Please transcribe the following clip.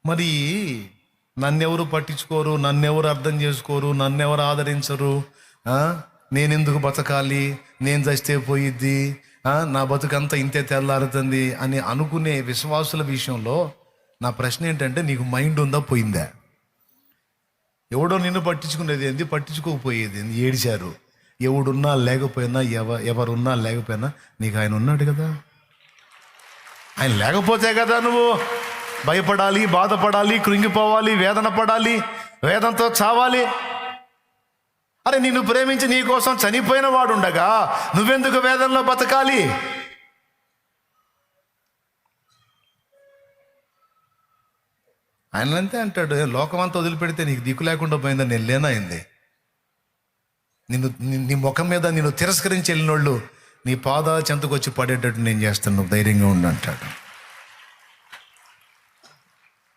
మరి నన్నెవరు పట్టించుకోరు, నన్నెవరు అర్థం చేసుకోరు, నన్నెవరు ఆదరించరు, నేనెందుకు బతకాలి, నేను చస్తే పోయిద్ది, నా బతుకంతా ఇంతే తెల్లారుతుంది అని అనుకునే విశ్వాసుల విషయంలో నా ప్రశ్న ఏంటంటే, నీకు మైండ్ ఉందా, పోయిందా? ఎవడో నిన్ను పట్టించుకునేది ఏంది, పట్టించుకోకపోయేది ఏంది, ఏడిచారు. ఎవడున్నా లేకపోయినా, ఎవరున్నా లేకపోయినా నీకు ఆయన ఉన్నాడు కదా. ఆయన లేకపోతే కదా నువ్వు భయపడాలి, బాధపడాలి, కృంగిపోవాలి, వేదన పడాలి, వేదనతో చావాలి. అరే నిన్ను ప్రేమించి నీ కోసం చనిపోయిన వాడు ఉండగా నువ్వెందుకు వేదనలో బతకాలి? ఆయన అంతే అంటాడు, లోకమంతా వదిలిపెడితే నీకు దిక్కు లేకుండా పోయిందని నేను లేనైంది. నీ ముఖం మీద నిన్ను తిరస్కరించి వెళ్ళినోళ్ళు నీ పాదాల చెంతకు వచ్చి పడేటట్టు నేను చేస్తాను, నువ్వు ధైర్యంగా ఉండు అంటాడు.